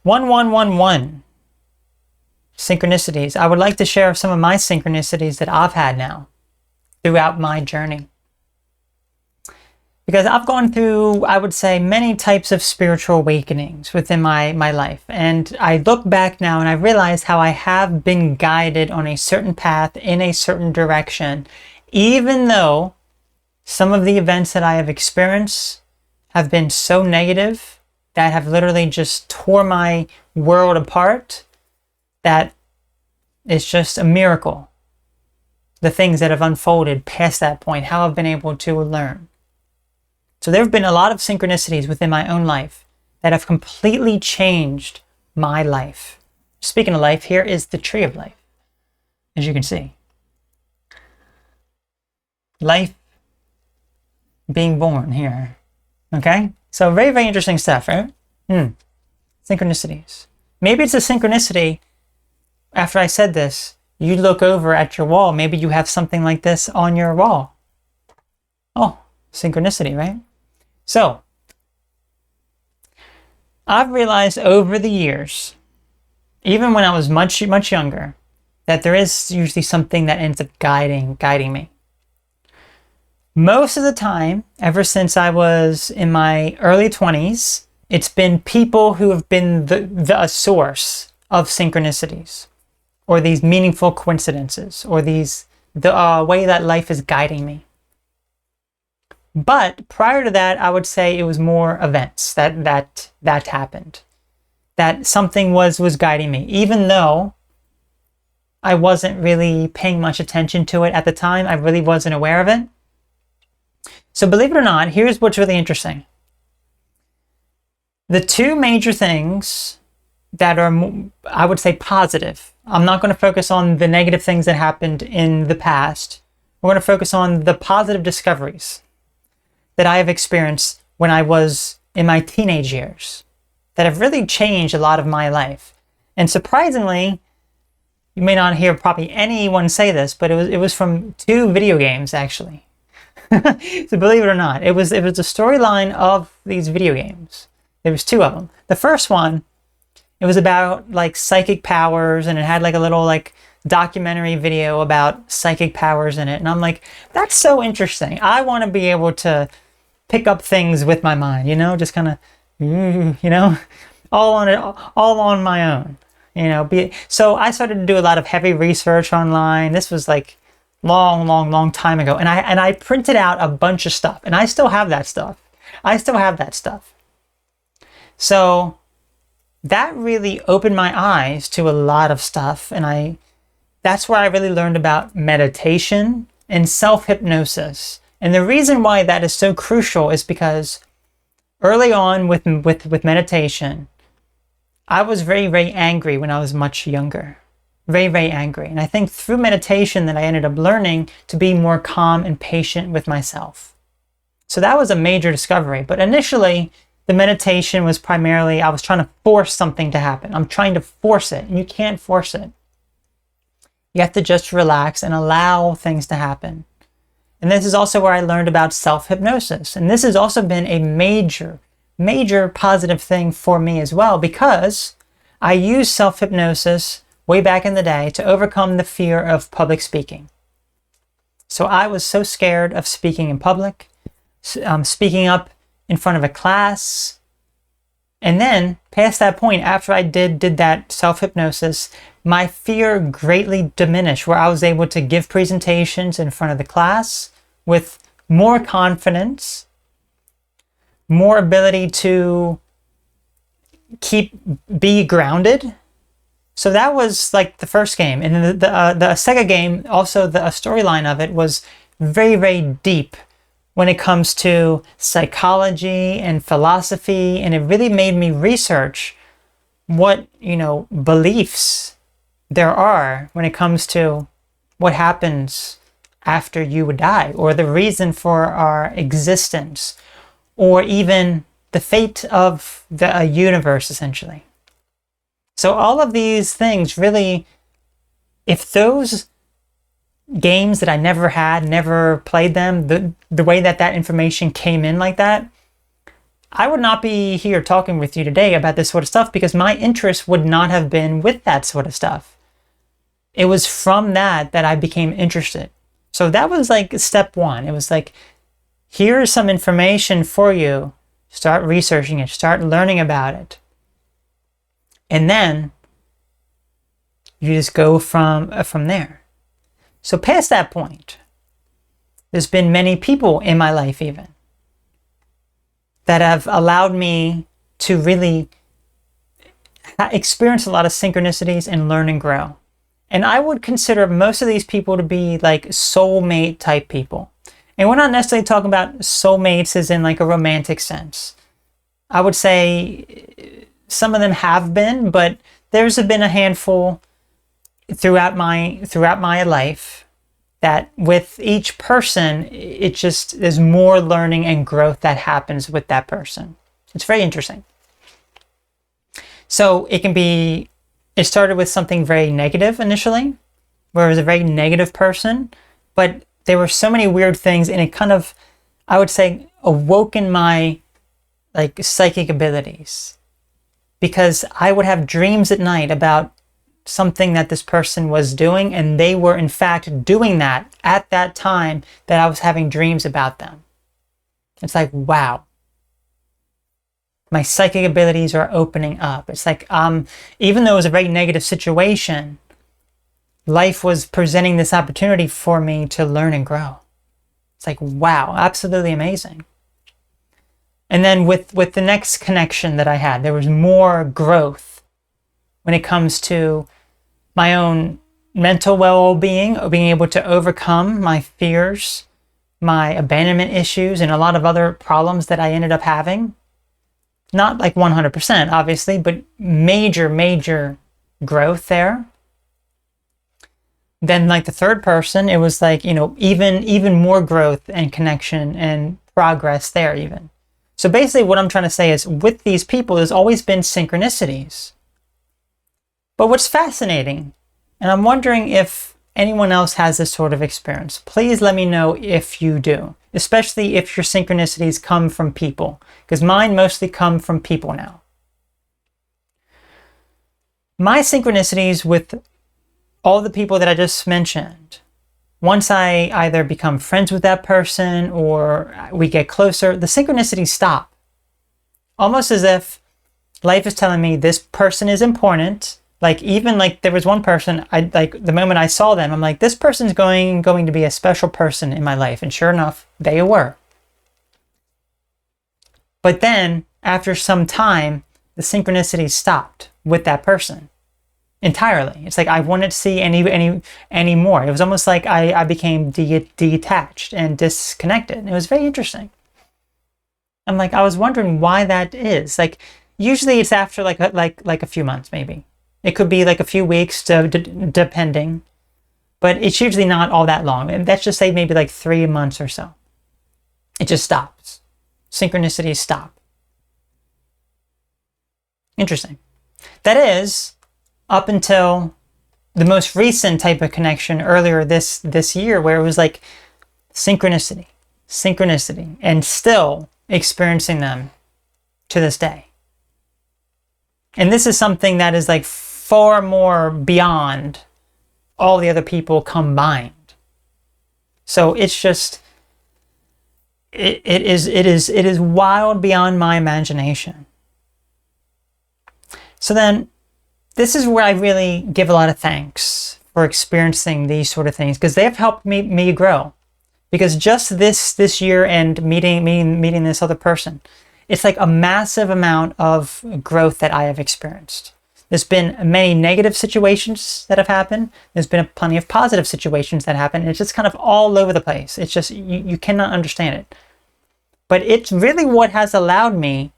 1111. Synchronicities. I would like to share some of my synchronicities that I've had now throughout my journey. Because I've gone through, I would say, many types of spiritual awakenings within my life. And I look back now and I realize how I have been guided on a certain path in a certain direction, even though some of the events that I have experienced have been so negative that have literally just tore my world apart, that it's just a miracle. The things that have unfolded past that point, how I've been able to learn. So there have been a lot of synchronicities within my own life that have completely changed my life. Speaking of life, here is the tree of life, as you can see. Life being born here. Okay? So very, very interesting stuff, right? Synchronicities. Maybe it's a synchronicity. After I said this, you look over at your wall. Maybe you have something like this on your wall. Oh, synchronicity, right? So, I've realized over the years, even when I was much, much younger, that there is usually something that ends up guiding me. Most of the time, ever since I was in my early 20s, it's been people who have been the source of synchronicities, or these meaningful coincidences, or the way that life is guiding me. But prior to that, I would say it was more events that happened, that something was guiding me, even though I wasn't really paying much attention to it at the time. I really wasn't aware of it. So believe it or not, here's what's really interesting. The two major things that are, I would say, positive. I'm not going to focus on the negative things that happened in the past. We're going to focus on the positive discoveries that I have experienced when I was in my teenage years that have really changed a lot of my life. And surprisingly, you may not hear probably anyone say this, but it was from 2 video games, actually. So believe it or not, it was the storyline of these video games. There was 2 of them. The first one, it was about like psychic powers, and it had like a little like documentary video about psychic powers in it. And I'm like, that's so interesting. I want to be able to pick up things with my mind, just kind of, all on my own, So I started to do a lot of heavy research online. This was like long time ago. And I printed out a bunch of stuff, and I still have that stuff. So that really opened my eyes to a lot of stuff. And that's where I really learned about meditation and self-hypnosis. And the reason why that is so crucial is because early on with meditation, I was very, very angry when I was much younger. Very, very angry. And I think through meditation that I ended up learning to be more calm and patient with myself. So that was a major discovery. But initially, the meditation was primarily, I was trying to force something to happen. I'm trying to force it, and you can't force it. You have to just relax and allow things to happen. And this is also where I learned about self-hypnosis. And this has also been a major positive thing for me as well, because I used self-hypnosis way back in the day to overcome the fear of public speaking. So I was so scared of speaking in public, speaking up in front of a class. And then past that point, after I did that self-hypnosis, my fear greatly diminished, where I was able to give presentations in front of the class with more confidence, more ability to be grounded. So that was like the first game. And then the second game, also the storyline of it was very, very deep when it comes to psychology and philosophy. And it really made me research what, beliefs there are when it comes to what happens after you would die, or the reason for our existence, or even the fate of the universe, essentially. So all of these things really, if those games that I never played them, the way that information came in like that, I would not be here talking with you today about this sort of stuff because my interest would not have been with that sort of stuff. It was from that I became interested. So that was like step one. It was like, here's some information for you. Start researching it, start learning about it. And then you just go from there. So past that point, there's been many people in my life even that have allowed me to really experience a lot of synchronicities and learn and grow. And I would consider most of these people to be like soulmate type people. And we're not necessarily talking about soulmates as in like a romantic sense. I would say some of them have been, but there's been a handful throughout my life that with each person, it just, there's more learning and growth that happens with that person. It's very interesting. So it started with something very negative initially, where it was a very negative person, but there were so many weird things, and it kind of, I would say, awoken my like psychic abilities, because I would have dreams at night about something that this person was doing, and they were in fact doing that at that time that I was having dreams about them. It's like, wow. My psychic abilities are opening up. It's like, even though it was a very negative situation, life was presenting this opportunity for me to learn and grow. It's like, wow, absolutely amazing. And then with the next connection that I had, there was more growth when it comes to my own mental well-being, being able to overcome my fears, my abandonment issues, and a lot of other problems that I ended up having. Not like 100%, obviously, but major growth there. Then like the third person, it was like, even more growth and connection and progress there even. So basically what I'm trying to say is with these people, there's always been synchronicities. But what's fascinating, and I'm wondering if anyone else has this sort of experience, please let me know if you do, especially if your synchronicities come from people, because mine mostly come from people now. My synchronicities with all the people that I just mentioned, once I either become friends with that person or we get closer, the synchronicities stop. Almost as if life is telling me this person is important. Like even like there was one person, I like the moment I saw them, I'm like, this person's going to be a special person in my life. And sure enough, they were. But then after some time, the synchronicities stopped with that person. Entirely. It's like I wouldn't see any more. It was almost like I became detached and disconnected. And it was very interesting. I'm like, I was wondering why that is. Like usually it's after like a few months maybe. It could be like a few weeks depending, but it's usually not all that long. And let's just say maybe like 3 months or so. It just stops. Synchronicities stop. Interesting. That is up until the most recent type of connection earlier this year, where it was like synchronicity, and still experiencing them to this day. And this is something that is like far more beyond all the other people combined. So it's just, it is wild beyond my imagination. So then, this is where I really give a lot of thanks for experiencing these sort of things, because they have helped me grow. Because just this year and meeting this other person, it's like a massive amount of growth that I have experienced. There's been many negative situations that have happened. There's been plenty of positive situations that happen. It's just kind of all over the place. It's just, you cannot understand it. But it's really what has allowed me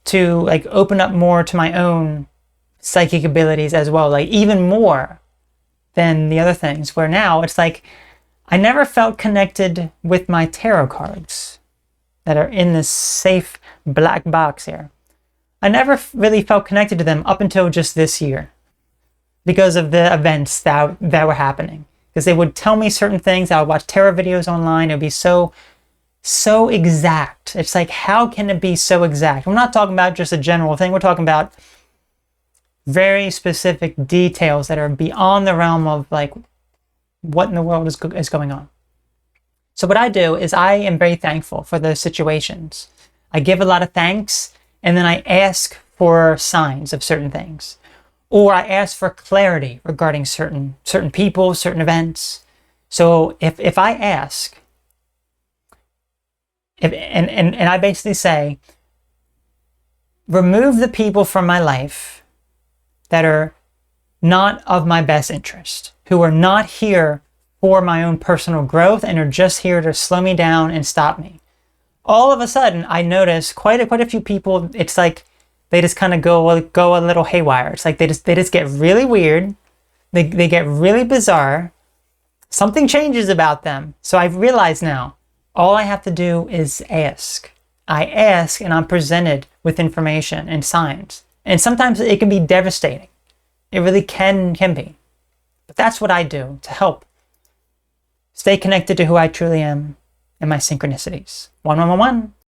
to like open up more to my own psychic abilities as well, like even more than the other things, where now it's like I never felt connected with my tarot cards that are in this safe black box here. I never really felt connected to them up until just this year because of the events that were happening. Because they would tell me certain things. I would watch tarot videos online. It would be so so exact. It's like, how can it be so exact? We're not talking about just a general thing. We're talking about very specific details that are beyond the realm of like what in the world is going on. So what I do is I am very thankful for those situations. I give a lot of thanks, and then I ask for signs of certain things. Or I ask for clarity regarding certain people, certain events. So if I ask, and I basically say, remove the people from my life that are not of my best interest, who are not here for my own personal growth and are just here to slow me down and stop me. All of a sudden, I notice quite a few people, it's like they just kind of go a little haywire. It's like they just get really weird. They get really bizarre. Something changes about them. So I've realized now, all I have to do is ask. I ask and I'm presented with information and signs. And sometimes it can be devastating. It really can be. But that's what I do to help stay connected to who I truly am and my synchronicities. 1111.